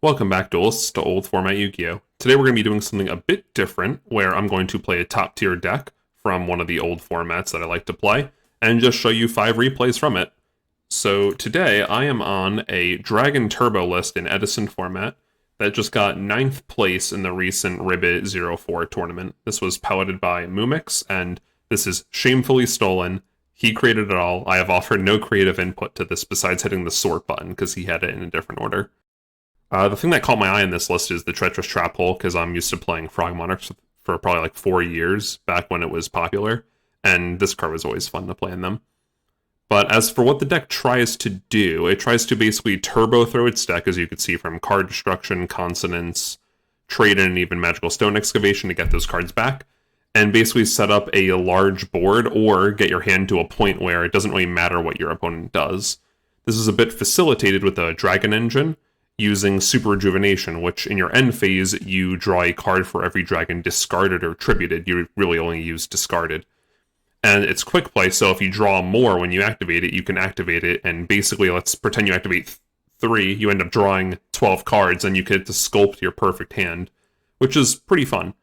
Welcome back, duelists, to old format Yu-Gi-Oh! Today we're going to be doing something a bit different, where I'm going to play a top-tier deck from one of the old formats that I like to play, and just show you 5 replays from it. So today I am on a Dragon Turbo list in Edison format that just got 9th place in the recent Ribbit 04 tournament. This was piloted by Mumix, and this is shamefully stolen. He created it all. I have offered no creative input to this besides hitting the sort button, because he had it in a different order. The thing that caught my eye on this list is the Treacherous Trap Hole, because I'm used to playing Frog Monarchs for probably like 4 years, back when it was popular, and this card was always fun to play in them. But as for what the deck tries to do, it tries to basically turbo throw its deck, as you can see from Card Destruction, Consonance, Trade in, and even Magical Stone Excavation to get those cards back, and basically set up a large board or get your hand to a point where it doesn't really matter what your opponent does. This is a bit facilitated with a Dragon Engine, using Super Rejuvenation, which in your end phase, you draw a card for every dragon discarded or tributed. You really only use discarded. And it's quick play, so if you draw more when you activate it, you can activate it, and basically, let's pretend you activate 3, you end up drawing 12 cards, and you get to sculpt your perfect hand, which is pretty fun.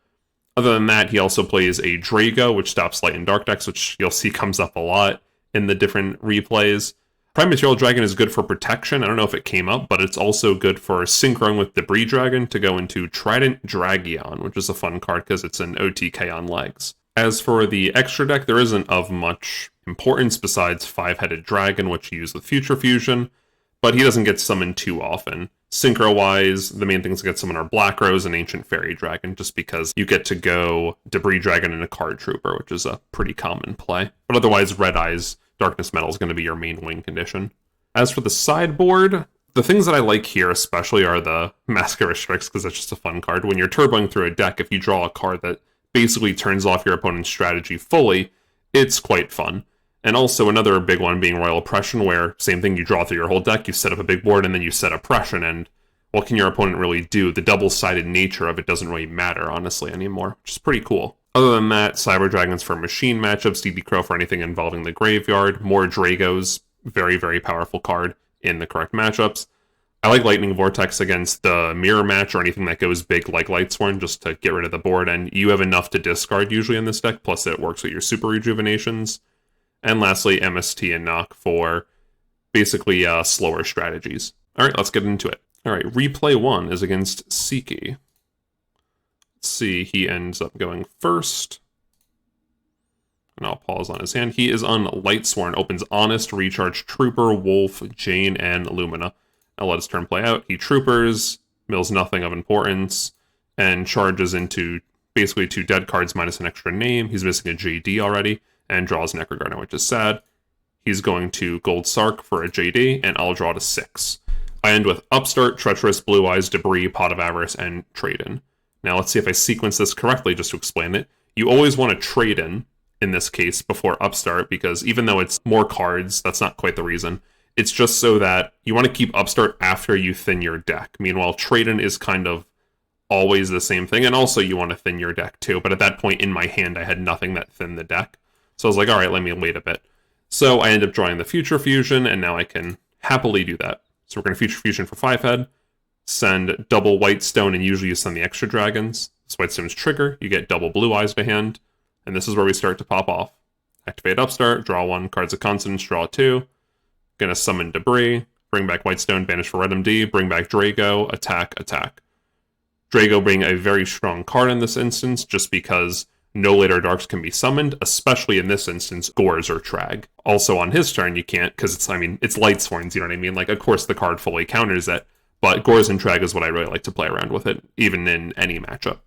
Other than that, he also plays a Drago, which stops Light and Dark decks, which you'll see comes up a lot in the different replays. Prime Material Dragon is good for protection. I don't know if it came up, but it's also good for synchroing with Debris Dragon to go into Trident Dragion, which is a fun card because it's an OTK on legs. As for the extra deck, there isn't of much importance besides 5-headed Dragon, which you use with Future Fusion, but he doesn't get summoned too often. Synchro-wise, the main things that get summoned are Black Rose and Ancient Fairy Dragon, just because you get to go Debris Dragon and a Card Trooper, which is a pretty common play. But otherwise, Red Eyes Darkness Metal is going to be your main win condition. As for the sideboard, the things that I like here especially are the Masqueristrix, because that's just a fun card. When you're turboing through a deck, if you draw a card that basically turns off your opponent's strategy fully, it's quite fun. And also another big one being Royal Oppression, where same thing, you draw through your whole deck, you set up a big board, and then you set Oppression, and what can your opponent really do? The double-sided nature of it doesn't really matter, honestly, anymore, which is pretty cool. Other than that, Cyber Dragons for machine matchups, DB Crow for anything involving the graveyard, more Dragos, very, very powerful card in the correct matchups. I like Lightning Vortex against the mirror match or anything that goes big like Lightsworn, just to get rid of the board, and you have enough to discard usually in this deck, plus it works with your Super Rejuvenations. And lastly, MST and Knock for basically slower strategies. Alright, let's get into it. Alright, replay 1 is against Siki. See, he ends up going first. And I'll pause on his hand. He is on Lightsworn, opens Honest, Recharge, Trooper, Wolf, Jane, and Lumina. I'll let his turn play out. He Troopers, mills nothing of importance, and charges into basically 2 dead cards minus an extra name. He's missing a JD already, and draws Necrogarner, which is sad. He's going to Gold Sark for a JD, and I'll draw to 6. I end with Upstart, Treacherous, Blue Eyes, Debris, Pot of Avarice, and Trade-In. Now let's see if I sequence this correctly just to explain it. You always want to trade in this case, before Upstart, because even though it's more cards, that's not quite the reason. It's just so that you want to keep Upstart after you thin your deck. Meanwhile, trade-in is kind of always the same thing, and also you want to thin your deck too, but at that point in my hand, I had nothing that thinned the deck. So I was like, alright, let me wait a bit. So I end up drawing the Future Fusion, and now I can happily do that. So we're going to Future Fusion for 5-head. Send double White Stone, and usually you send the extra dragons. This White Stone's trigger, you get double Blue Eyes to hand, and this is where we start to pop off. Activate Upstart, draw 1, cards of Consonance, draw 2. Gonna summon Debris, bring back White Stone, banish for Red MD, bring back Drago, attack, attack. Drago being a very strong card in this instance, just because no later darks can be summoned, especially in this instance, Gores or Trag. Also on his turn, you can't, because it's Lightsworns, you know what I mean? Like, of course the card fully counters it, but Gores and Trag is what I really like to play around with it, even in any matchup.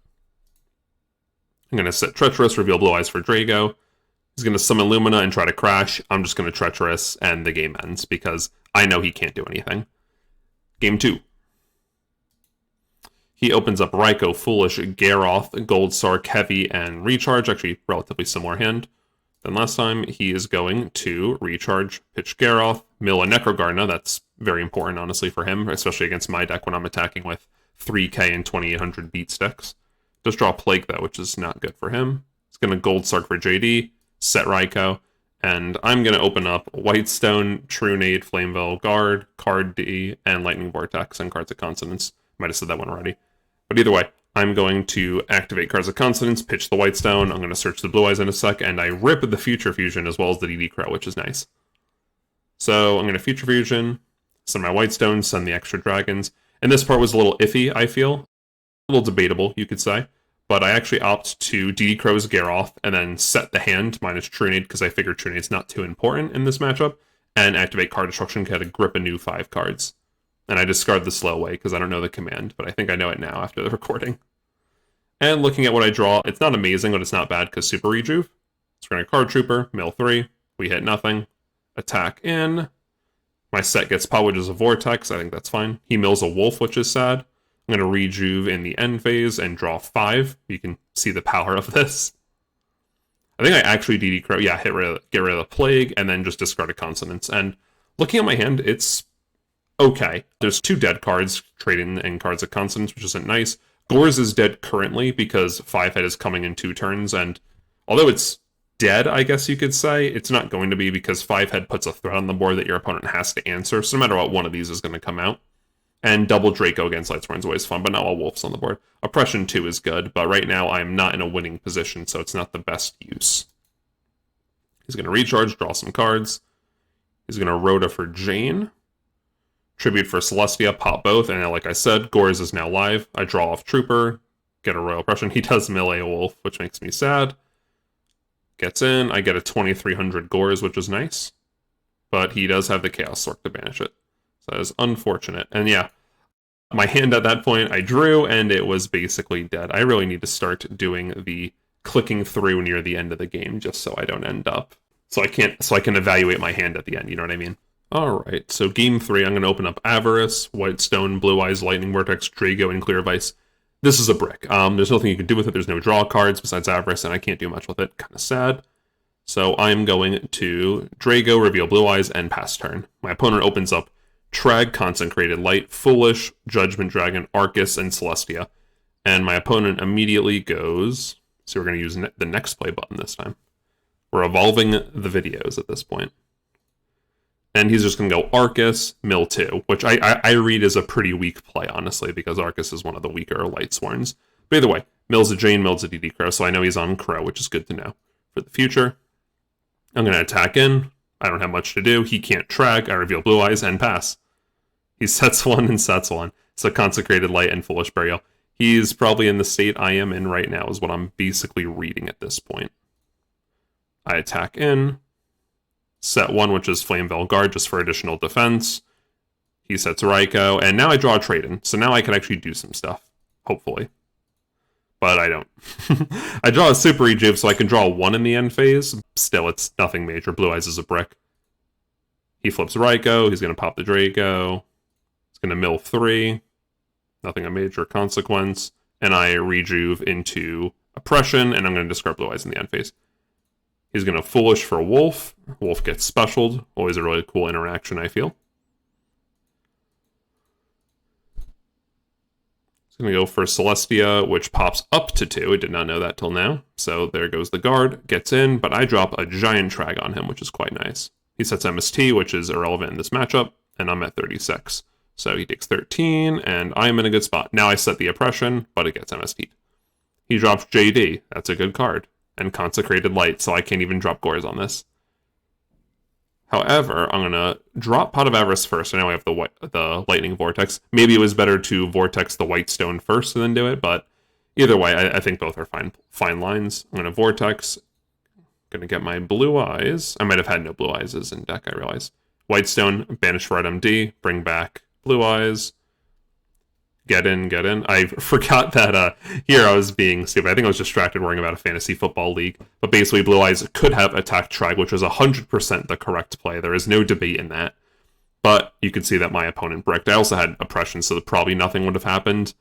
I'm going to set Treacherous, reveal Blue Eyes for Drago. He's going to summon Lumina and try to crash. I'm just going to Treacherous, and the game ends, because I know he can't do anything. Game 2. He opens up Raikou, Foolish, Garroth, Gold Sark, Heavy, and Recharge. Actually, relatively similar hand than last time. He is going to Recharge, pitch Garroth, mill a Necrogarna. That's very important, honestly, for him, especially against my deck when I'm attacking with 3k and 2800 beat sticks. Just draw Plague, though, which is not good for him. He's going to Gold Sark for JD, set Raikou, and I'm going to open up Whitestone, True Nade, Flameville, Guard, Card D, and Lightning Vortex, and cards of Consonance. Might have said that one already. But either way, I'm going to activate Cards of Consonance, pitch the Whitestone, I'm going to search the Blue Eyes in a sec, and I rip the Future Fusion as well as the DD Crow, which is nice. So I'm going to Future Fusion, send my Whitestone, send the extra dragons. And this part was a little iffy, I feel. A little debatable, you could say. But I actually opt to DD Crow's Garoth and then set the hand minus Trunade because I figured Trunade's not too important in this matchup, and activate Card Destruction to grip a new 5 cards. And I discard the Slow Way because I don't know the command, but I think I know it now after the recording. And looking at what I draw, it's not amazing, but it's not bad because Super Rejuve. So we're going to Card Trooper, mill 3, we hit nothing, attack in. My set gets Paw, which is a Vortex, I think that's fine. He mills a Wolf, which is sad. I'm going to Rejuve in the end phase and draw 5. You can see the power of this. I think I actually DD Crow, yeah, get rid of the Plague, and then just discard a Consonance. And looking at my hand, it's okay. There's 2 dead cards trading in Cards of Consonance, which isn't nice. Gores is dead currently because 5-head is coming in 2 turns, and although it's dead, I guess you could say, it's not going to be because 5-head puts a threat on the board that your opponent has to answer, so no matter what, one of these is going to come out. And double Draco against Lightsworn is always fun, but not all Wolves on the board. Oppression 2 is good, but right now I'm not in a winning position, so it's not the best use. He's going to recharge, draw some cards. He's going to Rhoda for Jane. Tribute for Celestia, pop both, and like I said, Gores is now live. I draw off Trooper, get a Royal Oppression. He does melee a Wolf, which makes me sad. Gets in, I get a 2300 Gores, which is nice. But he does have the Chaos Sork to banish it. So that is unfortunate. And yeah, my hand at that point, I drew, and it was basically dead. I really need to start doing the clicking through near the end of the game, just so I don't end up. So I can evaluate my hand at the end, you know what I mean? Alright, so game 3, I'm going to open up Avarice, Whitestone, Blue Eyes, Lightning Vortex, Drago, and Clear Vice. This is a brick. There's nothing you can do with it. There's no draw cards besides Avarice, and I can't do much with it. Kind of sad. So I'm going to Drago, reveal Blue Eyes, and pass turn. My opponent opens up Trag, Consecrated Light, Foolish, Judgment Dragon, Arcus, and Celestia. And my opponent immediately goes... So we're going to use the next play button this time. We're evolving the videos at this point. And he's just going to go Arcus, mill 2, which I read as a pretty weak play, honestly, because Arcus is one of the weaker Lightsworns. But either way, mills a Jane, mills a DD Crow, so I know he's on Crow, which is good to know for the future. I'm going to attack in. I don't have much to do. He can't track. I reveal Blue Eyes and pass. He sets 1 and sets 1. So Consecrated Light and Foolish Burial. He's probably in the state I am in right now, is what I'm basically reading at this point. I attack in. Set 1, which is Flame Veil Guard, just for additional defense. He sets Raikou, and now I draw a trade-in, so now I can actually do some stuff, hopefully. But I don't. I draw a Super Rejuve, so I can draw 1 in the end phase. Still, it's nothing major. Blue Eyes is a brick. He flips Raikou, he's going to pop the Draco. He's going to mill 3. Nothing a major consequence. And I Rejuve into Oppression, and I'm going to discard Blue Eyes in the end phase. He's going to Foolish for Wolf. Wolf gets specialed. Always a really cool interaction, I feel. He's going to go for Celestia, which pops up to 2. I did not know that till now. So there goes the guard. Gets in, but I drop a giant Trag on him, which is quite nice. He sets MST, which is irrelevant in this matchup, and I'm at 36. So he takes 13, and I'm in a good spot. Now I set the Oppression, but it gets MST'd. He drops JD. That's a good card. And Consecrated Light, so I can't even drop Gores on this. However, I'm going to drop Pot of Avarice first, so now I have the Lightning Vortex. Maybe it was better to Vortex the Whitestone first and then do it, but either way, I think both are fine lines. I'm going to Vortex. Going to get my Blue Eyes. I might have had no Blue Eyes in deck, I realize. Whitestone, banish for MD, bring back Blue Eyes. Get in. I forgot that here I was being stupid. I think I was distracted worrying about a fantasy football league. But basically, Blue Eyes could have attacked Trag, which was 100% the correct play. There is no debate in that. But you could see that my opponent bricked. I also had Oppression, so probably nothing would have happened.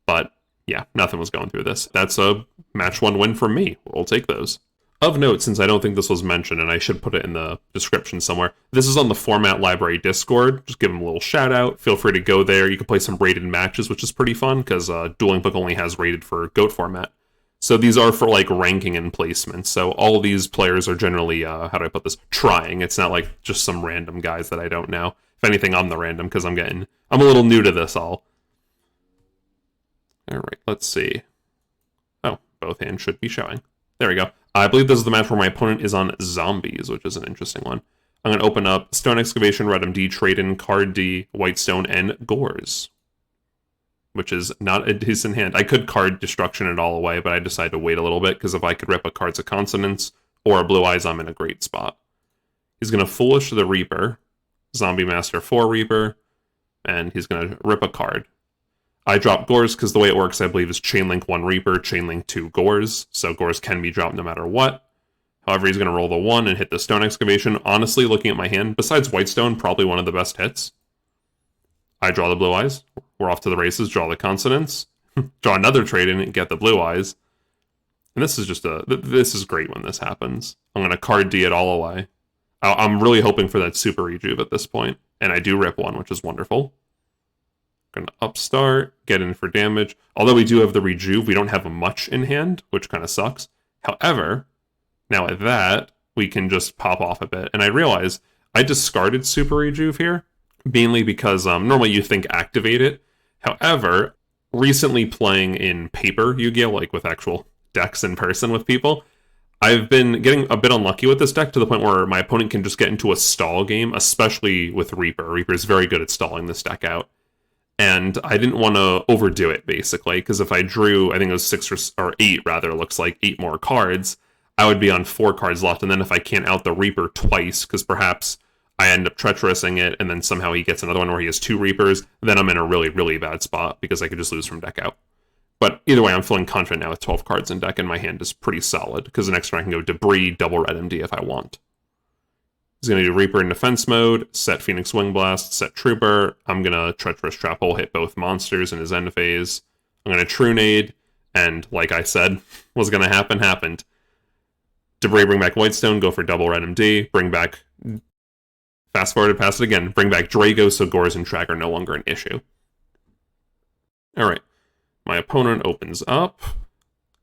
But yeah, nothing was going through this. That's a match 1 win for me. We'll take those. Of note, since I don't think this was mentioned, and I should put it in the description somewhere, this is on the Format Library Discord. Just give them a little shout out. Feel free to go there. You can play some rated matches, which is pretty fun, because Dueling Book only has rated for GOAT format. So these are for, like, ranking and placement. So all these players are generally, how do I put this, trying. It's not like just some random guys that I don't know. If anything, I'm the random, because I'm a little new to this all. All right, let's see. Oh, both hands should be showing. There we go. I believe this is the match where my opponent is on zombies, which is an interesting one. I'm going to open up Stone Excavation, Red MD, Trade-In, Card D, White Stone, and Gores, which is not a decent hand. I could card Destruction it all away, but I decided to wait a little bit, because if I could rip a Cards of Consonance or a Blue Eyes, I'm in a great spot. He's going to Foolish the Reaper, Zombie Master 4 Reaper, and he's going to rip a card. I drop Gores because the way it works, I believe, is Chainlink 1 Reaper, Chainlink 2 Gores, so Gores can be dropped no matter what. However, he's going to roll the 1 and hit the Stone Excavation. Honestly, looking at my hand, besides Whitestone, probably one of the best hits. I draw the Blue Eyes. We're off to the races, draw the Consonants, draw another Trade-In and get the Blue Eyes. And this is just this is great when this happens. I'm going to Card D it all away. I'm really hoping for that Super Rejuve at this point, and I do rip 1, which is wonderful. Gonna upstart, get in for damage. Although we do have the Rejuve, we don't have much in hand, which kind of sucks. However, now at that, we can just pop off a bit. And I realize I discarded Super Rejuve here, mainly because normally you think activate it. However, recently playing in paper Yu-Gi-Oh, like with actual decks in person with people, I've been getting a bit unlucky with this deck to the point where my opponent can just get into a stall game, especially with Reaper. Reaper is very good at stalling this deck out. And I didn't want to overdo it, basically, because if I drew, I think it was 6 or 8, rather, looks like 8 more cards, I would be on 4 cards left, and then if I can't out the Reaper twice, because perhaps I end up treacherousing it, and then somehow he gets another one where he has 2 Reapers, then I'm in a really, really bad spot, because I could just lose from deck out. But either way, I'm feeling confident now with 12 cards in deck, and my hand is pretty solid, because the next turn I can go Debris, double Red MD if I want. He's going to do Reaper in defense mode, set Phoenix Wing Blast, set Trooper. I'm going to Treacherous Trap Hole, hit both monsters in his end phase. I'm going to Trunade, and like I said, was going to happen, happened. Debris, bring back Whitestone, go for double Red MD, bring back, fast forward, pass it again, bring back Drago so Gores and Track are no longer an issue. Alright, my opponent opens up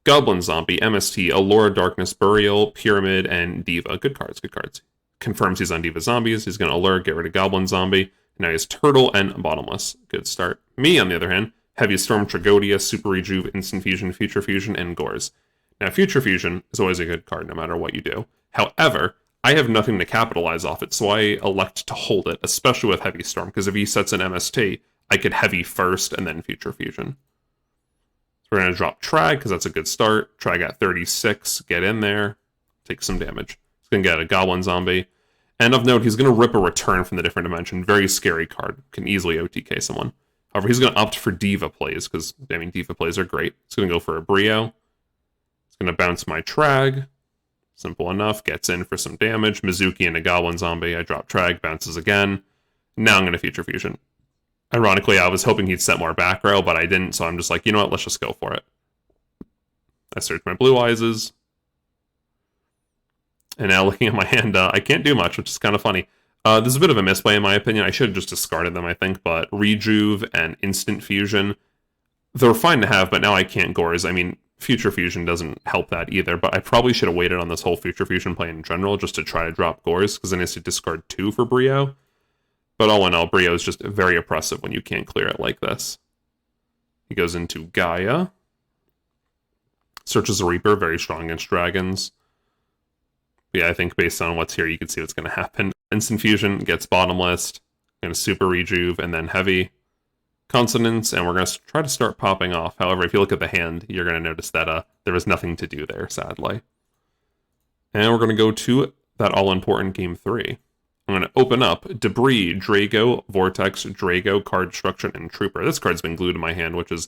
Goblin Zombie, MST, Allura Darkness, Burial, Pyramid, and Diva. Good cards, good cards. Confirms he's on Diva Zombies. He's going to Allure, get rid of Goblin Zombie. Now he has Turtle and Bottomless. Good start. Me, on the other hand, Heavy Storm, Tragodia, Super Rejuve, Instant Fusion, Future Fusion, and Gores. Now, Future Fusion is always a good card no matter what you do. However, I have nothing to capitalize off it, so I elect to hold it, especially with Heavy Storm, because if he sets an MST, I could Heavy first and then Future Fusion. So we're going to drop Trag, because that's a good start. Trag at 36, get in there, take some damage. He's going to get a Goblin Zombie. And of note, he's going to rip a Return from the different dimension. Very scary card. Can easily OTK someone. However, he's going to opt for Diva plays, because, I mean, Diva plays are great. He's going to go for a Brio. He's going to bounce my Trag. Simple enough. Gets in for some damage. Mizuki and a Goblin Zombie. I drop Trag. Bounces again. Now I'm going to Future Fusion. Ironically, I was hoping he'd set more back row, but I didn't, so I'm just like, you know what? Let's just go for it. I search my Blue Eyes. And now looking at my hand, I can't do much, which is kind of funny. This is a bit of a misplay in my opinion. I should have just discarded them, I think, but Rejuve and Instant Fusion, they're fine to have, but now I can't Gores. I mean, Future Fusion doesn't help that either, but I probably should have waited on this whole Future Fusion play in general just to try to drop Gores, because then I have to discard 2 for Brio. But all in all, Brio is just very oppressive when you can't clear it like this. He goes into Gaia. Searches a Reaper, very strong against dragons. Yeah, I think based on what's here, you can see what's going to happen. Instant Fusion gets Bottomless, going to Super Rejuve, and then Heavy Consonance, and we're going to try to start popping off. However, if you look at the hand, you're going to notice that there was nothing to do there, sadly. And we're going to go to that all-important Game 3. I'm going to open up Debris, Drago, Vortex, Drago, Card Destruction, and Trooper. This card's been glued to my hand, which is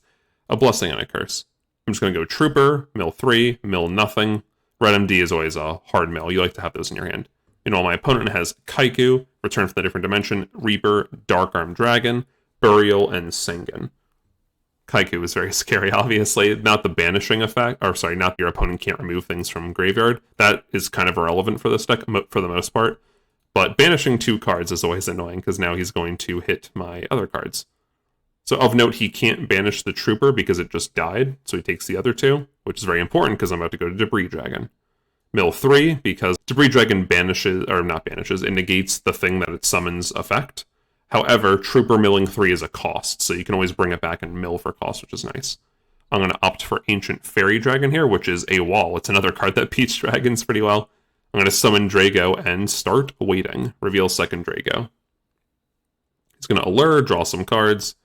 a blessing and a curse. I'm just going to go Trooper, mill 3, mill nothing. Red MD is always a hard mill. You like to have those in your hand. You know, my opponent has Kaiku, Return from the Different Dimension, Reaper, Dark Arm Dragon, Burial, and Sengen. Kaiku is very scary, obviously. Not the banishing effect, or sorry, not your opponent can't remove things from graveyard. That is kind of irrelevant for this deck for the most part. But banishing 2 cards is always annoying, because now he's going to hit my other cards. So of note, he can't banish the Trooper because it just died, so he takes the other 2, which is very important because I'm about to go to Debris Dragon. Mill 3, because Debris Dragon banishes, or not banishes, it negates the thing that it summons effect. However, Trooper milling 3 is a cost, so you can always bring it back and mill for cost, which is nice. I'm going to opt for Ancient Fairy Dragon here, which is a wall. It's another card that beats dragons pretty well. I'm going to summon Drago and start waiting. Reveal second Drago. He's going to allure, draw some cards.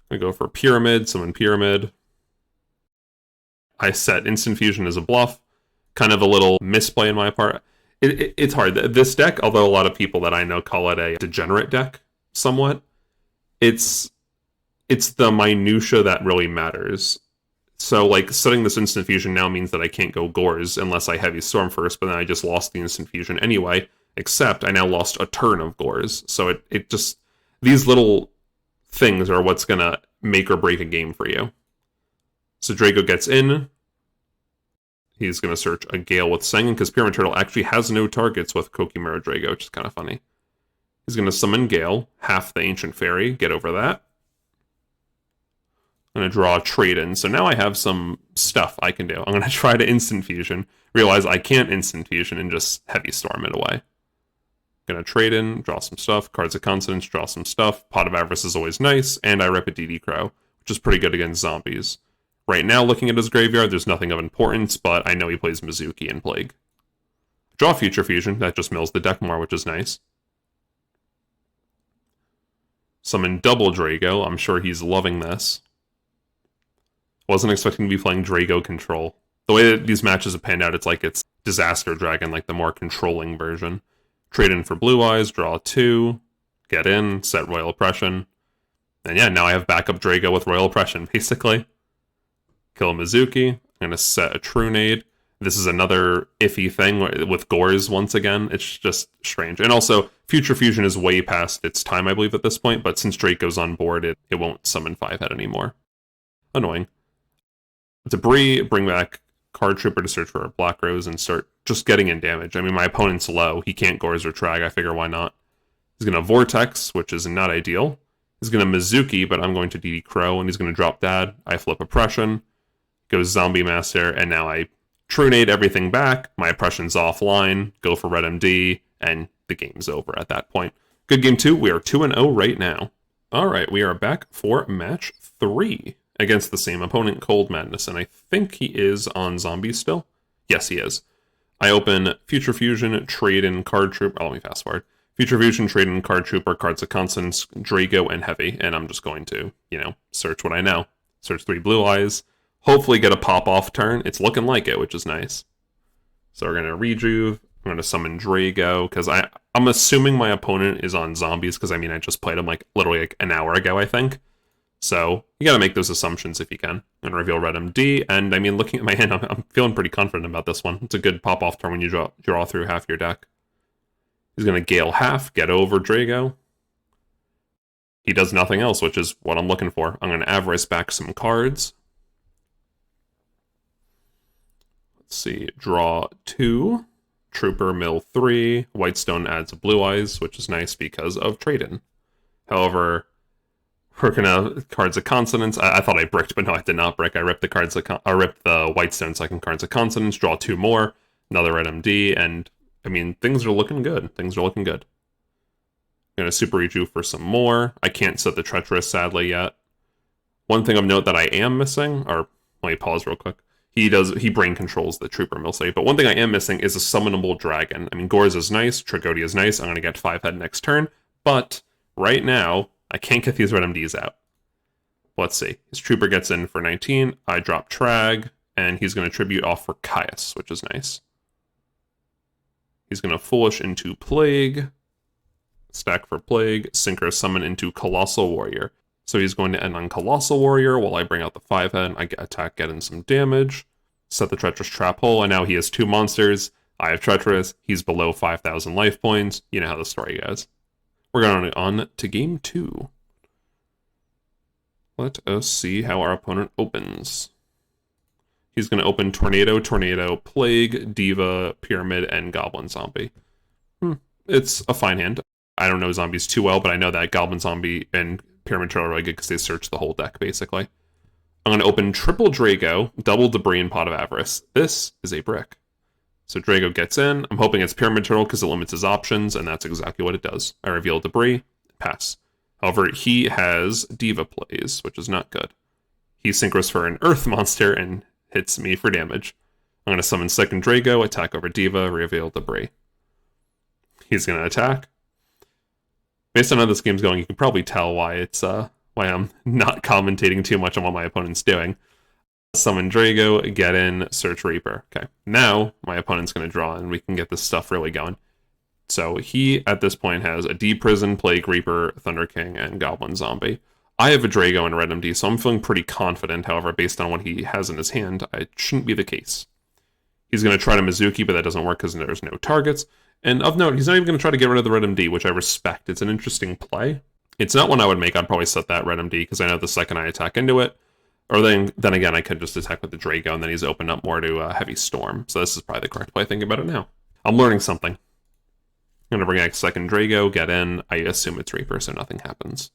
I'm going to go for Pyramid, summon Pyramid. I set Instant Fusion as a bluff. Kind of a little misplay in my part. It's hard. This deck, although a lot of people that I know call it a degenerate deck, somewhat, it's the minutia that really matters. So, like, setting this Instant Fusion now means that I can't go Gores unless I Heavy Storm first, but then I just lost the Instant Fusion anyway, except I now lost a turn of Gores. So it just... These little things are what's going to make or break a game for you. So Drago gets in. He's going to search a Gale with Sengen, because Pyramid Turtle actually has no targets with Kokimura Drago, which is kind of funny. He's going to summon Gale, half the Ancient Fairy, get over that. I'm going to draw a Trade-In, so now I have some stuff I can do. I'm going to try to Instant Fusion, realize I can't Instant Fusion, and just Heavy Storm it away. Going to Trade-In, draw some stuff, Cards of Consonance, draw some stuff, Pot of Avarice is always nice, and I rip a DD Crow, which is pretty good against zombies. Right now, looking at his graveyard, there's nothing of importance, but I know he plays Mizuki and Plague. Draw Future Fusion, that just mills the deck more, which is nice. Summon double Drago, I'm sure he's loving this. Wasn't expecting to be playing Drago Control. The way that these matches have panned out, it's like it's Disaster Dragon, like the more controlling version. Trade in for Blue Eyes, draw 2, get in, set Royal Oppression. And yeah, now I have backup Drago with Royal Oppression, basically. Kill Mizuki. I'm going to set a Trunade. This is another iffy thing with Gores once again. It's just strange. And also, Future Fusion is way past its time, I believe, at this point. But since Draco's on board, it won't summon 5-head anymore. Annoying. Debris, bring back Card Trooper to search for a Black Rose and start just getting in damage. I mean, my opponent's low. He can't Gores or Trag. I figure why not. He's going to Vortex, which is not ideal. He's going to Mizuki, but I'm going to DD Crow, and he's going to drop Dad. I flip Oppression. Goes Zombie Master, and now I Trunade everything back. My Oppression's offline. Go for Red MD, and the game's over at that point. Good game 2. We are 2-0 right now. Alright, we are back for match 3 against the same opponent, Cold Madness, and I think he is on zombies still. Yes, he is. I open Future Fusion, Trade in Card Trooper. Oh, let me fast forward. Future Fusion, Trade in Card Trooper, Cards of Consonance, Drago, and Heavy, and I'm just going to, search what I know. Search 3 Blue Eyes. Hopefully get a pop-off turn. It's looking like it, which is nice. So we're going to Rejuve. I'm going to summon Drago, because I'm assuming my opponent is on zombies, because, I mean, I just played him, literally an hour ago, I think. So you got to make those assumptions if you can. I'm going to reveal Red MD, and, I mean, looking at my hand, I'm feeling pretty confident about this one. It's a good pop-off turn when you draw through half your deck. He's going to Gale half, get over Drago. He does nothing else, which is what I'm looking for. I'm going to Avarice back some cards. Let's see, draw 2, Trooper mill 3, Whitestone adds Blue Eyes, which is nice because of Trade-In. However, we're gonna Cards of Consonance. I thought I bricked, but no, I did not brick. I ripped the Whitestone second Cards of Consonance, draw 2 more, another Red MD, and I mean, things are looking good. I'm gonna Super Rejuve for some more. I can't set the Treacherous, sadly, yet. One thing of note that I am missing, or let me pause real quick. He brain controls the Trooper mill save, but one thing I am missing is a summonable dragon. I mean, Gores is nice, Tragodia is nice, I'm going to get 5-head next turn, but right now, I can't get these Red MDs out. Let's see. His Trooper gets in for 19, I drop Trag, and he's going to tribute off for Caius, which is nice. He's going to Foolish into Plague, stack for Plague, Synchro Summon into Colossal Warrior. So he's going to end on Colossal Warrior while I bring out the 5-head. I attack, get in some damage, set the Treacherous Trap Hole, and now he has 2 monsters. I have Treacherous, he's below 5,000 life points. You know how the story goes. We're going on to game 2. Let us see how our opponent opens. He's going to open Tornado, Plague, Diva, Pyramid, and Goblin Zombie. It's a fine hand. I don't know zombies too well, but I know that Goblin Zombie and Pyramid Turtle are really good because they search the whole deck, basically. I'm going to open triple Drago, double Debris, and Pot of Avarice. This is a brick. So Drago gets in. I'm hoping it's Pyramid Turtle because it limits his options, and that's exactly what it does. I reveal Debris, pass. However, he has Diva plays, which is not good. He synchros for an Earth monster and hits me for damage. I'm going to summon second Drago, attack over Diva, reveal Debris. He's going to attack. Based on how this game's going, you can probably tell why I'm not commentating too much on what my opponent's doing. Summon Drago, get in, search Reaper. Okay, now my opponent's going to draw and we can get this stuff really going. So he, at this point, has a D-Prison, Plague Reaper, Thunder King, and Goblin Zombie. I have a Drago and Red MD, so I'm feeling pretty confident. However, based on what he has in his hand, it shouldn't be the case. He's going to try to Mizuki, but that doesn't work because there's no targets. And of note, he's not even going to try to get rid of the Red MD, which I respect. It's an interesting play. It's not one I would make. I'd probably set that Red MD because I know the second I attack into it, or then again, I could just attack with the Drago, and then he's opened up more to Heavy Storm. So this is probably the correct play. Thinking about it now, I'm learning something. I'm going to bring out second Drago, get in. I assume it's Reaper, so nothing happens.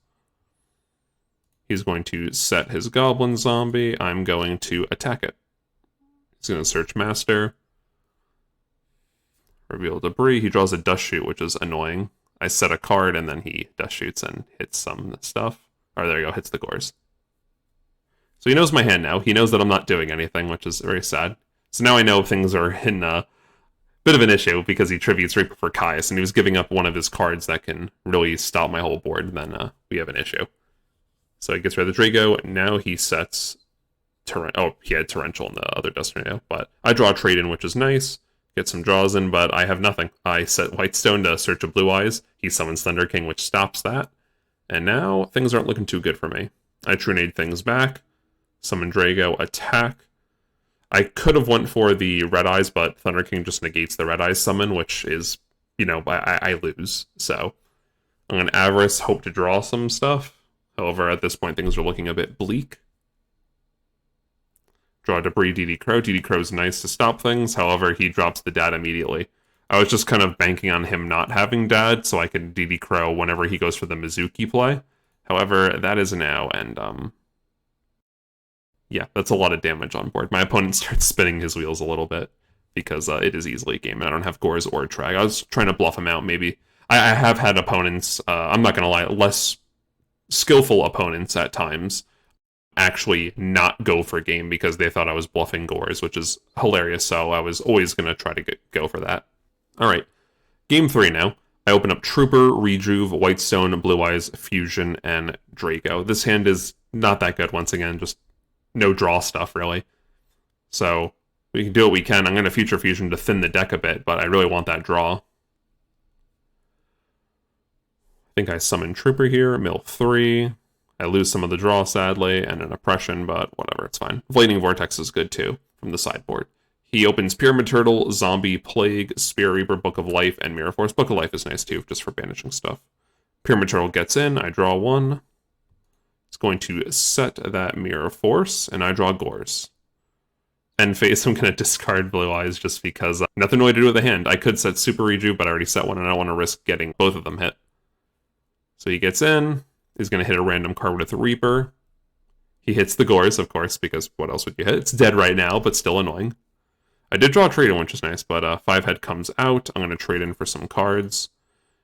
He's going to set his Goblin Zombie. I'm going to attack it. He's going to search Master. Reveal Debris. He draws a Dust Shoot, which is annoying. I set a card, and then he Dust Shoots and hits some stuff. Or there you go, hits the Gores. So he knows my hand now. He knows that I'm not doing anything, which is very sad. So now I know things are in a bit of an issue because he tributes Reaper for Caius, and he was giving up one of his cards that can really stop my whole board, and then we have an issue. So he gets rid of the Drago. Now he sets... he had Torrential in the other Dust Tornado, but I draw a trade-in, which is nice. Get some draws in, but I have nothing. I set Whitestone to search a Blue Eyes. He summons Thunder King, which stops that. And now things aren't looking too good for me. I Trunade things back. Summon Drago, attack. I could have went for the Red Eyes, but Thunder King just negates the Red Eyes summon, which is, I lose. So I'm going to Avarice, hope to draw some stuff. However, at this point, things are looking a bit bleak. Draw Debris, DD Crow. DD Crow's nice to stop things. However, he drops the dad immediately. I was just kind of banking on him not having dad, so I could DD Crow whenever he goes for the Mizuki play. However, that is now, and yeah, that's a lot of damage on board. My opponent starts spinning his wheels a little bit because it is easily a game, and I don't have Gores or Trag. I was trying to bluff him out, maybe. I have had opponents, I'm not going to lie, less skillful opponents at times actually not go for game because they thought I was bluffing Gores, which is hilarious, so I was always going to try to go for that. Alright, game 3 now. I open up Trooper, Rejuve, Whitestone, Blue Eyes, Fusion, and Drago. This hand is not that good, once again, just no draw stuff, really. So, we can do what we can. I'm going to Future Fusion to thin the deck a bit, but I really want that draw. I think I summon Trooper here, mill 3. I lose some of the draw, sadly, and an Oppression, but whatever, it's fine. Flaming Vortex is good, too, from the sideboard. He opens Pyramid Turtle, Zombie, Plague, Spear Reaper, Book of Life, and Mirror Force. Book of Life is nice, too, just for banishing stuff. Pyramid Turtle gets in, I draw 1. It's going to set that Mirror Force, and I draw Gores. End phase, I'm going to discard Blue Eyes just because nothing really to do with the hand. I could set Super Rejuve, but I already set one, and I don't want to risk getting both of them hit. So he gets in. He's going to hit a random card with a Reaper. He hits the Gores, of course, because what else would you hit? It's dead right now, but still annoying. I did draw a trade-in, which is nice, but 5-head comes out. I'm going to trade in for some cards.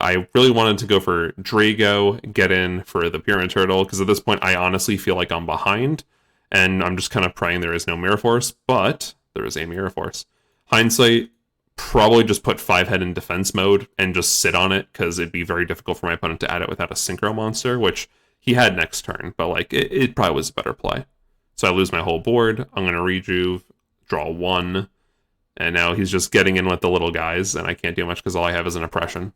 I really wanted to go for Drago, get in for the Pyramid Turtle, because at this point I honestly feel like I'm behind, and I'm just kind of praying there is no Mirror Force, but there is a Mirror Force. Hindsight, probably just put 5-head in defense mode and just sit on it, because it'd be very difficult for my opponent to add it without a Synchro monster, which he had next turn, but like it probably was a better play. So I lose my whole board. I'm going to Rejuve, draw 1, and now he's just getting in with the little guys, and I can't do much because all I have is an Oppression.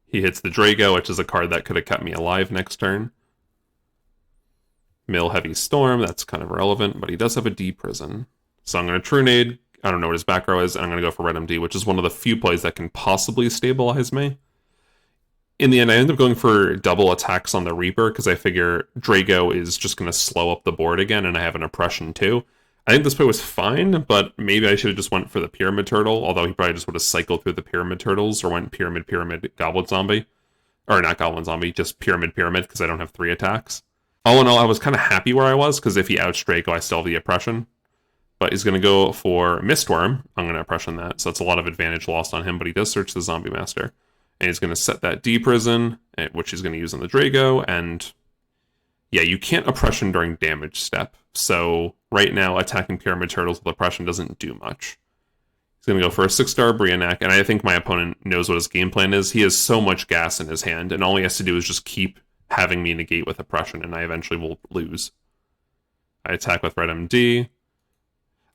He hits the Drago, which is a card that could have kept me alive next turn. Mill Heavy Storm, that's kind of irrelevant, but he does have a D-Prison. So I'm going to Trunade. I don't know what his back row is, and I'm going to go for Red MD, which is one of the few plays that can possibly stabilize me. In the end, I end up going for double attacks on the Reaper, because I figure Drago is just going to slow up the board again, and I have an Oppression too. I think this play was fine, but maybe I should have just went for the Pyramid Turtle, although he probably just would have cycled through the Pyramid Turtles, or went Pyramid, Goblin Zombie. Or not Goblin Zombie, just Pyramid, because I don't have 3 attacks. All in all, I was kind of happy where I was, because if he outs Drago, I still have the Oppression. But he's going to go for Mistworm. I'm going to Oppression that, so that's a lot of advantage lost on him, but he does search the Zombie Master. And he's going to set that D-Prison, which he's going to use on the Drago, and Yeah, you can't oppression during damage step. So right now, attacking Pyramid Turtles with oppression doesn't do much. He's going to go for a 6-star Brianak, and I think my opponent knows what his game plan is. He has so much gas in his hand, and all he has to do is just keep having me negate with oppression, and I eventually will lose. I attack with Red MD.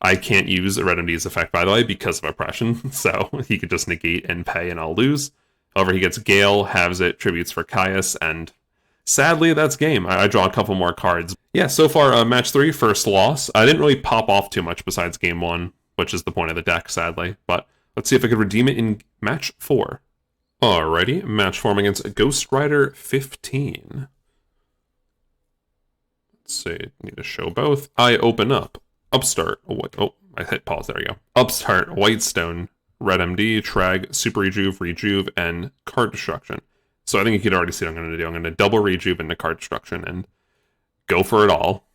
I can't use Red MD's effect, by the way, because of oppression, so he could just negate and pay, and I'll lose. However, he gets Gale, halves it, tributes for Caius, and sadly, that's game. I draw a couple more cards. Yeah, so far, match 3, first loss. I didn't really pop off too much besides game 1, which is the point of the deck, sadly. But let's see if I could redeem it in match 4. Alrighty, match form against Ghost Rider 15. Let's see, need to show both. I open up Upstart. Oh, I hit pause, there you go. Upstart, Whitestone, Red MD, Trag, Super Rejuve, and Card Destruction. So I think you could already see what I'm going to do. I'm going to double Rejuve into Card Destruction and go for it all.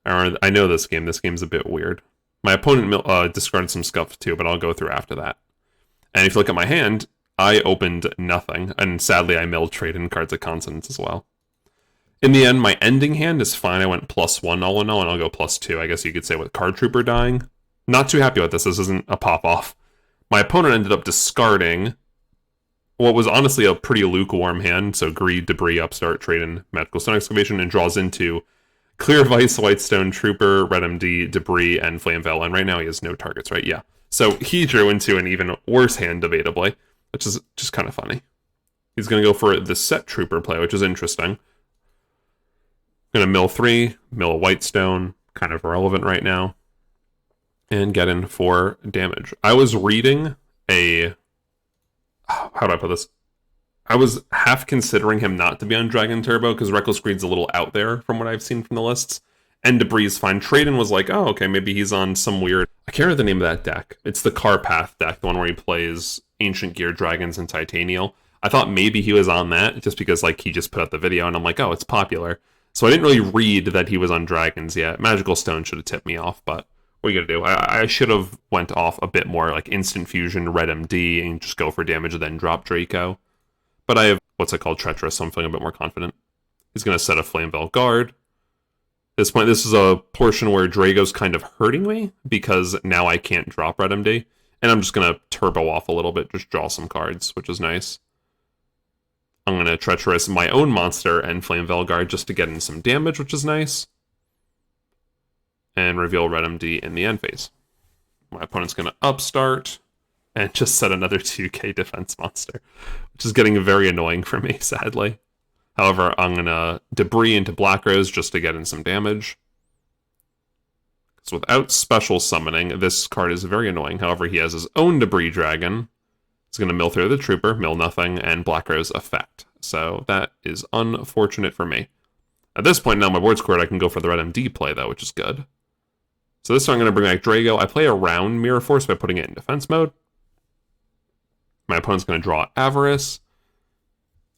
I know this game. This game's a bit weird. My opponent discarded some scuff too, but I'll go through after that. And if you look at my hand, I opened nothing. And sadly, I milled trade in cards of consonants as well. In the end, my ending hand is fine. I went +1 all in all, and I'll go +2, I guess you could say, with Card Trooper dying. Not too happy with this. This isn't a pop-off. My opponent ended up discarding what was honestly a pretty lukewarm hand. So Greed, Debris, Upstart, Trade in Magical Stone Excavation, and draws into Clear Vice, Whitestone, Trooper, Red MD, Debris, and Flame Veil. And right now he has no targets, right? Yeah. So he drew into an even worse hand, debatably, which is just kind of funny. He's going to go for the Set Trooper play, which is interesting. Going to mill 3, mill a Whitestone, kind of irrelevant right now, and get in for damage. I was reading a... How do I put this? I was half considering him not to be on Dragon Turbo, because Reckless Greed's a little out there from what I've seen from the lists. And Debris is fine. Trade-in was like, oh, okay, maybe he's on some weird... I can't remember the name of that deck. It's the Carpath deck, the one where he plays Ancient Gear Dragons and Titanial. I thought maybe he was on that, just because like he just put out the video, and I'm like, oh, it's popular. So I didn't really read that he was on Dragons yet. Magical Stone should have tipped me off, but what are you going to do? I should have went off a bit more, like Instant Fusion, Red MD, and just go for damage and then drop Draco. But I have, what's it called, Treacherous, so I'm feeling a bit more confident. He's going to set a Flame Veil Guard. At this point, this is a portion where Drago's kind of hurting me, because now I can't drop Red MD. And I'm just going to turbo off a little bit, just draw some cards, which is nice. I'm going to Treacherous my own monster and Flame Veil Guard just to get in some damage, which is nice. And reveal Red MD in the end phase. My opponent's going to Upstart and just set another 2k defense monster, which is getting very annoying for me, sadly. However, I'm going to Debris into Black Rose just to get in some damage. Because without special summoning, this card is very annoying. However, he has his own Debris Dragon. He's going to mill through the Trooper, mill nothing, and Black Rose effect. So that is unfortunate for me. At this point now, my board's cleared. I can go for the Red MD play, though, which is good. So this time I'm going to bring back Drago. I play around Mirror Force by putting it in defense mode. My opponent's going to draw Avarice.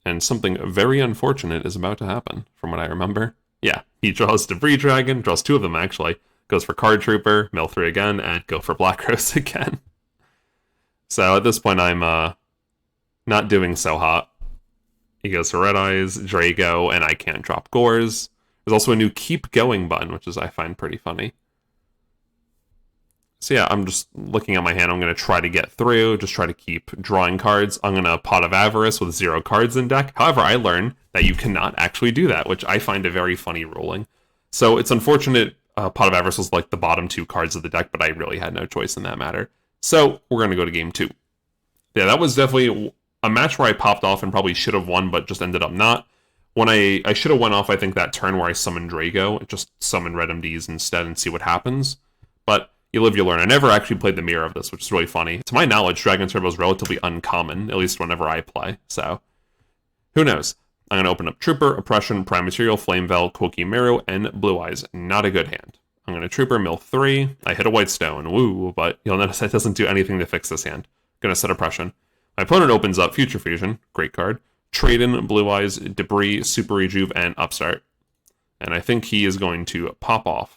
And something very unfortunate is about to happen, from what I remember. Yeah, he draws Debris Dragon, draws 2 of them actually, goes for Card Trooper, mill 3 again, and go for Black Rose again. So at this point I'm not doing so hot. He goes for Red Eyes, Drago, and I can't drop Gores. There's also a new Keep Going button, which is I find pretty funny. So yeah, I'm just looking at my hand. I'm going to try to get through, just try to keep drawing cards. I'm going to Pot of Avarice with 0 cards in deck. However, I learned that you cannot actually do that, which I find a very funny ruling. So it's unfortunate Pot of Avarice was like the bottom 2 cards of the deck, but I really had no choice in that matter. So we're going to go to game 2. Yeah, that was definitely a match where I popped off and probably should have won, but just ended up not. When I should have went off, I think, that turn where I summoned Drago, just summon Red MDs instead and see what happens. But you live, you learn. I never actually played the mirror of this, which is really funny. To my knowledge, Dragon Turbo is relatively uncommon, at least whenever I play, so who knows? I'm going to open up Trooper, Oppression, Prime Material, Flame Veil, Koki Meru, and Blue Eyes. Not a good hand. I'm going to Trooper, mill 3. I hit a Whitestone, woo, but you'll notice that doesn't do anything to fix this hand. Going to set Oppression. My opponent opens up Future Fusion, great card, Trade in, Blue Eyes, Debris, Super Rejuve, and Upstart. And I think he is going to pop off.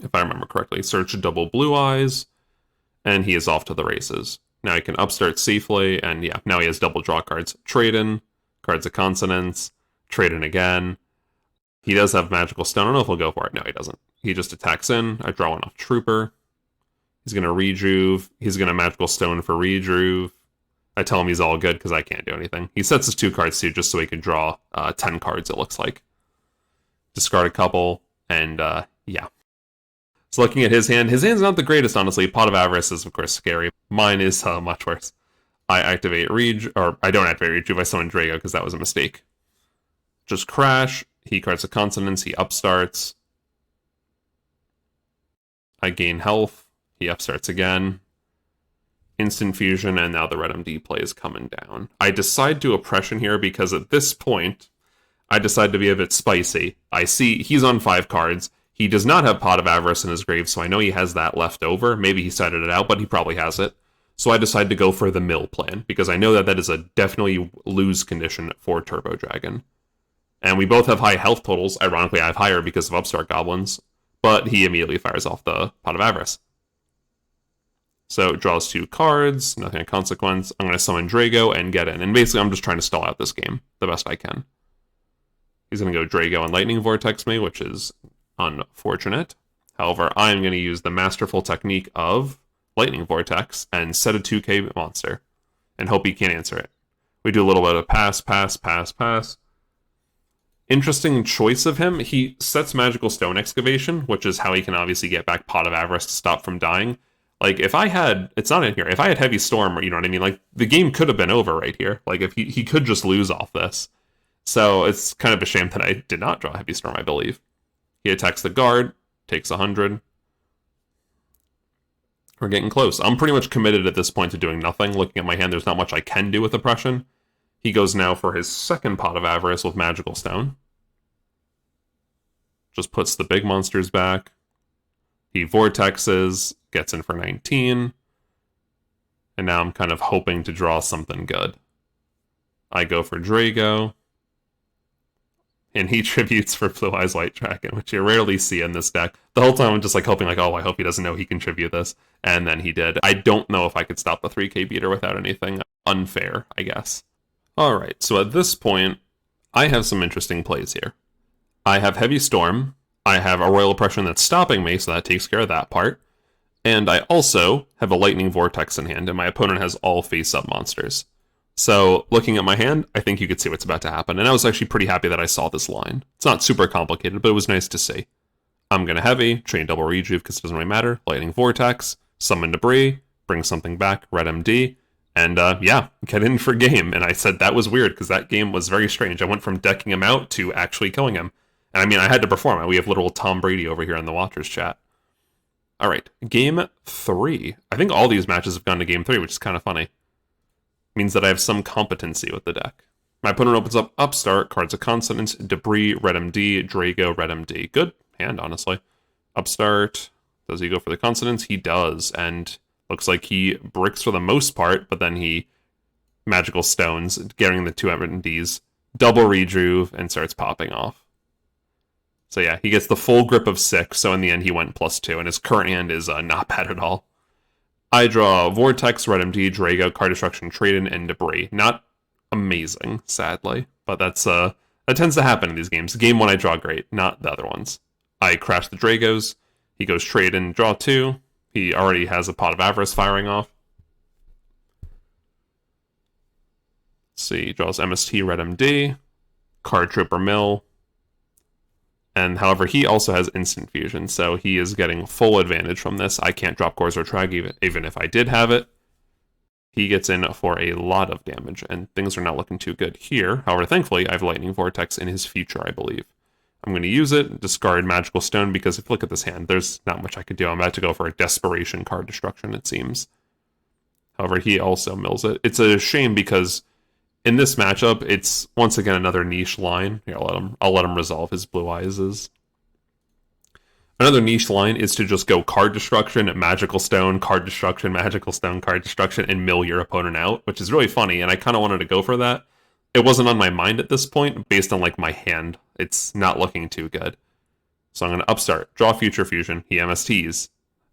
If I remember correctly, search double Blue Eyes, and he is off to the races. Now he can Upstart safely, and yeah, now he has double draw cards. Trade in, cards of Consonants, Trade in again. He does have Magical Stone. I don't know if he'll go for it. No, he doesn't. He just attacks in. I draw one off Trooper. He's going to Rejuve. He's going to Magical Stone for Rejuve. I tell him he's all good because I can't do anything. He sets his 2 cards too, just so he can draw 10 cards, it looks like. Discard a couple, and yeah. So looking at his hand's not the greatest, honestly. Pot of Avarice is, of course, scary. Mine is much worse. I activate I don't activate Rejuve, I summon Drago because that was a mistake. Just crash. He cards a Consonance, he upstarts. I gain health. He upstarts again. Instant fusion, and now the Red MD play is coming down. I decide to Oppression here because at this point, I decide to be a bit spicy. I see he's on 5 cards. He does not have Pot of Avarice in his grave, so I know he has that left over. Maybe he sided it out, but he probably has it. So I decide to go for the mill plan, because I know that that is a definitely lose condition for Turbo Dragon. And we both have high health totals. Ironically, I have higher because of Upstart Goblins, but he immediately fires off the Pot of Avarice. So draws 2 cards, nothing of consequence. I'm going to summon Drago and get in. And basically, I'm just trying to stall out this game the best I can. He's going to go Drago and Lightning Vortex me, which is unfortunate. However, I'm going to use the masterful technique of Lightning Vortex and set a 2k monster and hope he can't answer it. We do a little bit of pass, pass, pass, pass. Interesting choice of him. He sets Magical Stone Excavation, which is how he can obviously get back Pot of Avarice to stop from dying. Like, if I had, it's not in here, if I had Heavy Storm, you know what I mean? Like, the game could have been over right here. Like, if he could just lose off this. So, it's kind of a shame that I did not draw Heavy Storm, I believe. He attacks the guard, takes 100. We're getting close. I'm pretty much committed at this point to doing nothing. Looking at my hand, there's not much I can do with Oppression. He goes now for his second Pot of Avarice with Magical Stone. Just puts the big monsters back. He vortexes, gets in for 19. And now I'm kind of hoping to draw something good. I go for Drago. And he tributes for Blue Eyes White Dragon, which you rarely see in this deck. The whole time I'm just like hoping like, oh, I hope he doesn't know he can tribute this. And then he did. I don't know if I could stop the 3k beater without anything unfair, I guess. Alright, so at this point, I have some interesting plays here. I have Heavy Storm. I have a Royal Oppression that's stopping me, so that takes care of that part. And I also have a Lightning Vortex in hand, and my opponent has all face-up monsters. So, looking at my hand, I think you could see what's about to happen. And I was actually pretty happy that I saw this line. It's not super complicated, but it was nice to see. I'm going to Heavy, Chain Double Rejuve because it doesn't really matter, Lightning Vortex, Summon Debris, bring something back, Red MD, and yeah, get in for game. And I said that was weird because that game was very strange. I went from decking him out to actually killing him. And I mean, I had to perform it. We have literal Tom Brady over here in the Watchers chat. All right, Game 3. I think all these matches have gone to Game 3, which is kind of funny. Means that I have some competency with the deck. My opponent opens up Upstart, cards of Consonance, Debris, Red MD, Drago, Red MD. Good hand, honestly. Upstart. Does he go for the Consonance? He does, and looks like he bricks for the most part, but then he Magical Stones, getting the 2 MDs, double Rejuve, and starts popping off. So yeah, he gets the full grip of 6, so in the end he went +2, and his current hand is not bad at all. I draw Vortex, Red MD, Drago, Card Destruction, Trade-In, and Debris. Not amazing, sadly, but that tends to happen in these games. Game 1 I draw great, not the other ones. I crash the Dragos, he goes Trade-In, draw 2, he already has a Pot of Avarice firing off. Let's see, he draws MST, Red MD, Card Trooper Mill, and however, he also has Instant Fusion, so he is getting full advantage from this. I can't drop Cores or Trag even if I did have it. He gets in for a lot of damage, and things are not looking too good here. However, thankfully, I have Lightning Vortex in his future, I believe. I'm going to use it, discard Magical Stone, because if you look at this hand, there's not much I could do. I'm about to go for a Desperation Card Destruction, it seems. However, he also mills it. It's a shame because in this matchup, it's once again another niche line. Here, I'll let him resolve his Blue Eyes. Another niche line is to just go Card Destruction, Magical Stone, Card Destruction, Magical Stone, Card Destruction, and mill your opponent out, which is really funny, and I kind of wanted to go for that. It wasn't on my mind at this point, based on like my hand. It's not looking too good. So I'm going to Upstart, draw Future Fusion, he MSTs.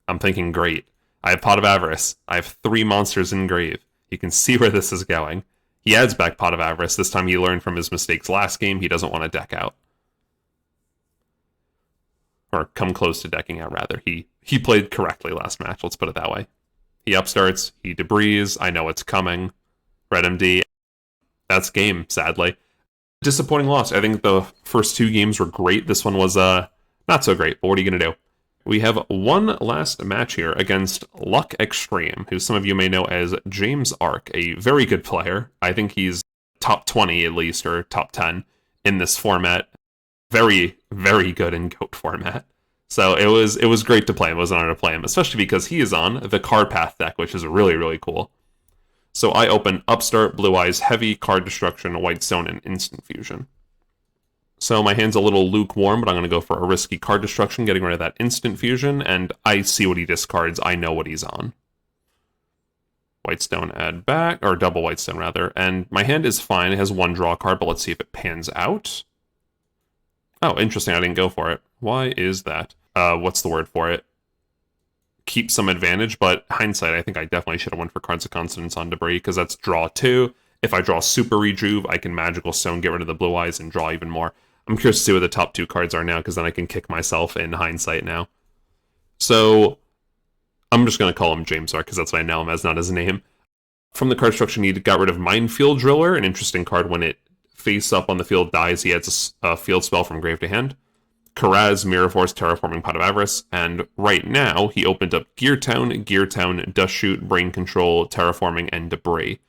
I'm thinking, great. I have Pot of Avarice. I have 3 monsters in grave. You can see where this is going. He adds back Pot of Avarice. This time he learned from his mistakes last game. He doesn't want to deck out. Or come close to decking out, rather. He played correctly last match, let's put it that way. He upstarts, he debris, I know it's coming. Red MD. That's game, sadly. Disappointing loss. I think the first 2 games were great. This one was not so great, but what are you going to do? We have one last match here against Luck Extreme, who some of you may know as James Ark, a very good player. I think he's top 20 at least, or top 10 in this format. Very, very good in GOAT format. So it was great to play him. It was an honor to play him, especially because he is on the Card Path deck, which is really, really cool. So I open Upstart, Blue Eyes, Heavy, Card Destruction, Whitestone, and Instant Fusion. So my hand's a little lukewarm, but I'm going to go for a risky Card Destruction, getting rid of that Instant Fusion, and I see what he discards. I know what he's on. Whitestone add back, or double Whitestone rather, and my hand is fine. It has 1 draw card, but let's see if it pans out. Oh, interesting, I didn't go for it. Why is that? What's the word for it? Keep some advantage, but hindsight, I think I definitely should have went for Cards of Consonance on Debris, because that's draw 2. If I draw Super Rejuve, I can Magical Stone, get rid of the Blue Eyes, and draw even more. I'm curious to see what the top 2 cards are now, because then I can kick myself in hindsight now. So, I'm just going to call him James Ark, because that's what I know him as, not his name. From the card structure, he got rid of Minefield Driller, an interesting card. When it face up on the field dies, he adds a field spell from grave to hand. Karaz, Mirror Force, Terraforming Pot of Avarice, and right now, he opened up Gear Town, Dust Shoot, Brain Control, Terraforming, and Debris.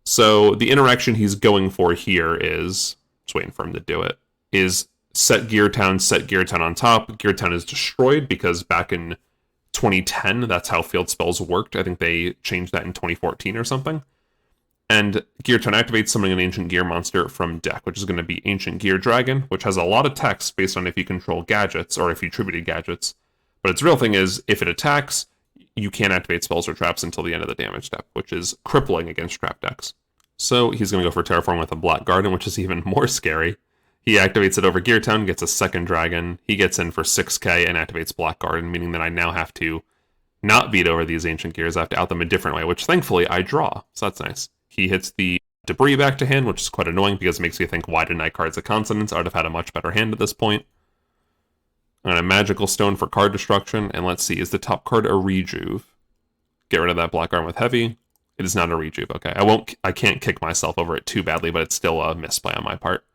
So the interaction he's going for here is, just waiting for him to do it, is set Gear Town on top. Gear Town is destroyed because back in 2010, that's how field spells worked. I think they changed that in 2014 or something. And Gear Town activates, summoning an Ancient Gear monster from deck, which is going to be Ancient Gear Dragon, which has a lot of text based on if you control gadgets or if you tributed gadgets. But its real thing is, if it attacks, you can't activate spells or traps until the end of the damage step, which is crippling against trap decks. So he's going to go for Terraform with a Black Garden, which is even more scary. He activates it over Gear Town, gets a second dragon. He gets in for 6k and activates Black Garden, meaning that I now have to not beat over these Ancient Gears. I have to out them a different way, which thankfully I draw, so that's nice. He hits the Debris back to hand, which is quite annoying because it makes me think, why didn't I Cards of Consonance? I would have had a much better hand at this point. And a Magical Stone for Card Destruction, and let's see, is the top card a Rejuve? Get rid of that Black Arm with Heavy. It is not a Rejuve, okay. I can't kick myself over it too badly, but it's still a misplay on my part.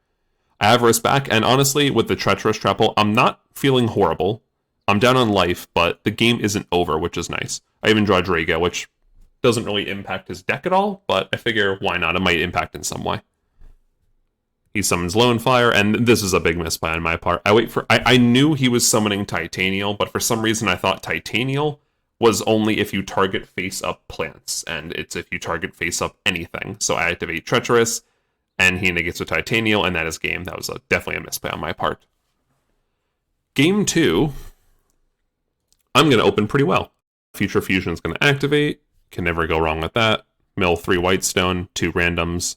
Avarice back, and honestly, with the Treacherous Trapple, I'm not feeling horrible. I'm down on life, but the game isn't over, which is nice. I even draw Drago, which doesn't really impact his deck at all, but I figure, why not? It might impact in some way. He summons Lone Fire, and this is a big misplay on my part. I knew he was summoning Titanial, but for some reason I thought Titanial was only if you target face-up plants, and it's if you target face-up anything. So I activate Treacherous, and he negates with Titanial, and that is game. That was definitely a misplay on my part. Game 2, I'm going to open pretty well. Future Fusion is going to activate. Can never go wrong with that. Mill 3 Whitestone, 2 randoms.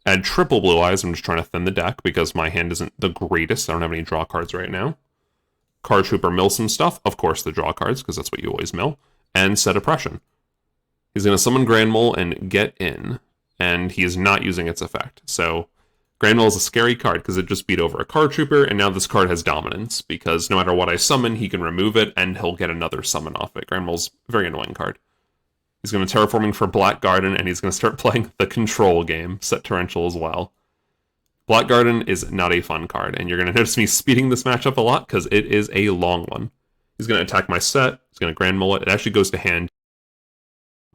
Add triple Blue Eyes. I'm just trying to thin the deck because my hand isn't the greatest. I don't have any draw cards right now. Card Trooper mill some stuff. Of course, the draw cards, because that's what you always mill. And set Oppression. He's going to summon Grand Mole and get in. And he is not using its effect. So Grand Mole is a scary card because it just beat over a Card Trooper, and now this card has dominance because no matter what I summon, he can remove it, and he'll get another summon off it. Grand Mole's a very annoying card. He's going to Terraforming for Black Garden, and he's going to start playing the Control game, set Torrential as well. Black Garden is not a fun card, and you're going to notice me speeding this matchup a lot because it is a long one. He's going to attack my set. He's going to Grand Mole it. It actually goes to hand.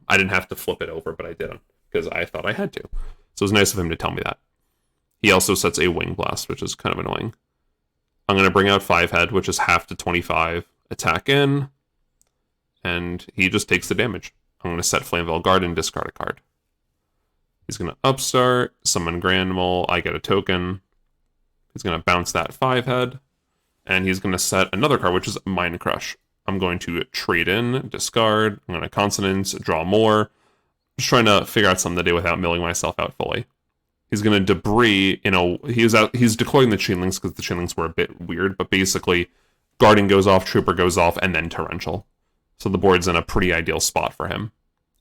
I didn't have to flip it over, but I didn't because I thought I had to. So it was nice of him to tell me that. He also sets a Wing Blast, which is kind of annoying. I'm going to bring out 5 Head, which is half to 25. Attack in, and he just takes the damage. I'm going to set Flamevale Guard and discard a card. He's going to Upstart, summon Grand Mole, I get a token. He's going to bounce that 5 Head, and he's going to set another card, which is Mind Crush. I'm going to trade in, discard, I'm going to Consonance, draw more. Just trying to figure out something to do without milling myself out fully. He's going to Debris, he's declaring the Chainlinks because the Chainlinks were a bit weird, but basically Guardian goes off, Trooper goes off, and then Torrential. So the board's in a pretty ideal spot for him.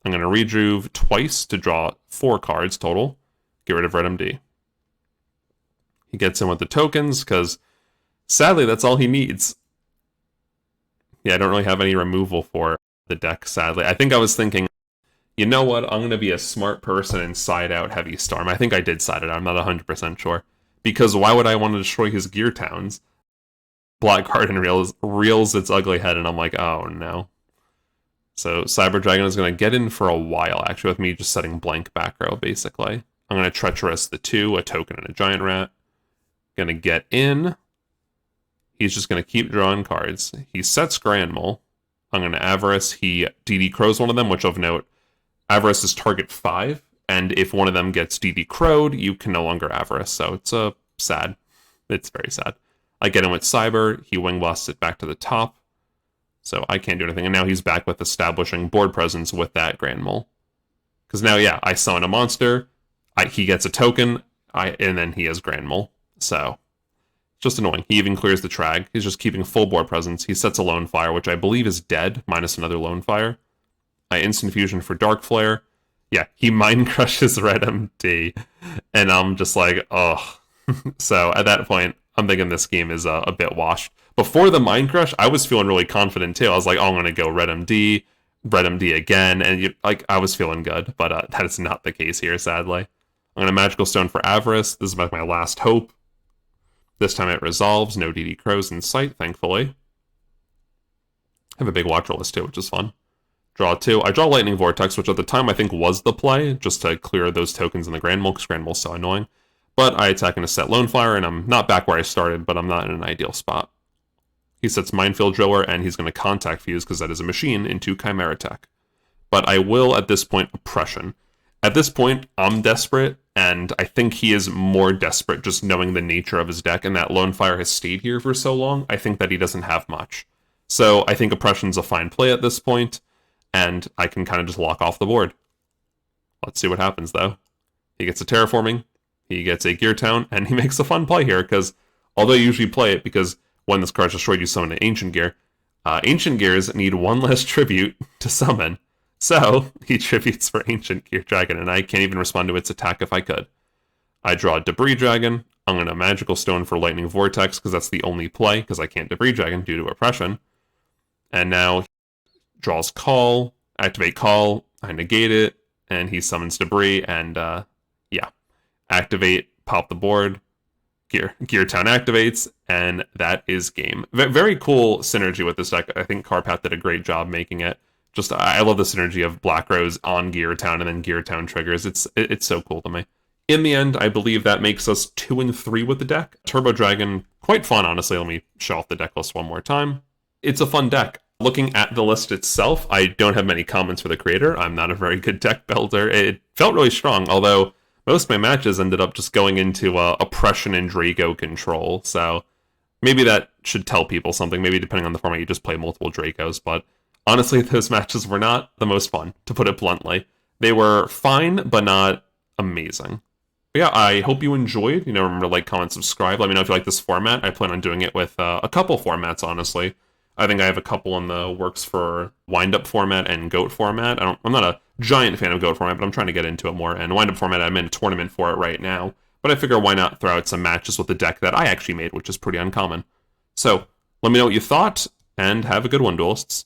I'm going to Rejuve twice to draw 4 cards total. Get rid of red MD. He gets in with the tokens, because sadly, that's all he needs. Yeah, I don't really have any removal for the deck, sadly. I think I was thinking, you know what, I'm going to be a smart person and side out Heavy Storm. I think I did side it out, I'm not 100% sure. Because why would I want to destroy his gear towns? Black Garden reels its ugly head, and I'm like, oh no. So Cyber Dragon is going to get in for a while, actually, with me just setting blank back row, basically. I'm going to Treacherous the 2, a token, and a Giant Rat. Going to get in. He's just going to keep drawing cards. He sets Grand Mole. I'm going to Avarice. He DD Crows one of them, which of note, Avarice is target 5, and if one of them gets DD Crowed, you can no longer Avarice, so it's sad. It's very sad. I get in with Cyber. He Wing Blasts it back to the top, so I can't do anything. And now he's back with establishing board presence with that Grand Mole. Because now, yeah, I summon a monster, he gets a token, and then he has Grand Mole. So, just annoying. He even clears the Trag. He's just keeping full board presence. He sets a Lone Fire, which I believe is dead, minus another Lone Fire. I Instant Fusion for Dark Flare. Yeah, he Mind Crushes Red MD. And I'm just like, oh. So, at that point, I'm thinking this game is a bit washed. Before the Mind Crush, I was feeling really confident, too. I was like, oh, I'm going to go Red MD again, and I was feeling good. But that is not the case here, sadly. I'm going to Magical Stone for Avarice. This is my last hope. This time it resolves. No DD Crows in sight, thankfully. I have a big Watcher list too, which is fun. Draw 2. I draw Lightning Vortex, which at the time I think was the play, just to clear those tokens in the Grand Mole, because Grand Mole's so annoying. But I attack into set Lone Fire, and I'm not back where I started, but I'm not in an ideal spot. He sets Minefield Driller, and he's going to Contact Fuse, because that is a machine, into Chimera Tech. But I will, at this point, Oppression. At this point, I'm desperate, and I think he is more desperate just knowing the nature of his deck, and that Lone Fire has stayed here for so long, I think that he doesn't have much. So I think Oppression's a fine play at this point, and I can kind of just lock off the board. Let's see what happens, though. He gets a Terraforming, he gets a Gear Town, and he makes a fun play here, because although you usually play it, because when this card's destroyed, you summon an Ancient Gear, Ancient Gears need one less tribute to summon. So, he tributes for Ancient Gear Dragon, and I can't even respond to its attack if I could. I draw Debris Dragon. I'm going to Magical Stone for Lightning Vortex, because that's the only play, because I can't Debris Dragon due to Oppression. And now, he draws Call, activate Call, I negate it, and he summons Debris, and, yeah. Activate, pop the board, Gear Town activates, and that is game. Very cool synergy with this deck. I think Carpath did a great job making it. Just, I love the synergy of Black Rose on Gear Town and then Gear Town triggers. It's so cool to me. In the end, I believe that makes us 2 and 3 with the deck. Turbo Dragon, quite fun, honestly. Let me show off the deck list one more time. It's a fun deck. Looking at the list itself, I don't have many comments for the creator. I'm not a very good deck builder. It felt really strong, although most of my matches ended up just going into Oppression and Draco control. So maybe that should tell people something. Maybe depending on the format, you just play multiple Dracos, but honestly, those matches were not the most fun, to put it bluntly. They were fine, but not amazing. But yeah, I hope you enjoyed. Remember to like, comment, subscribe. Let me know if you like this format. I plan on doing it with a couple formats, honestly. I think I have a couple in the works for Wind-Up format and Goat format. I'm not a giant fan of Goat format, but I'm trying to get into it more. And Wind-Up format, I'm in a tournament for it right now. But I figure why not throw out some matches with the deck that I actually made, which is pretty uncommon. So, let me know what you thought, and have a good one, duelists.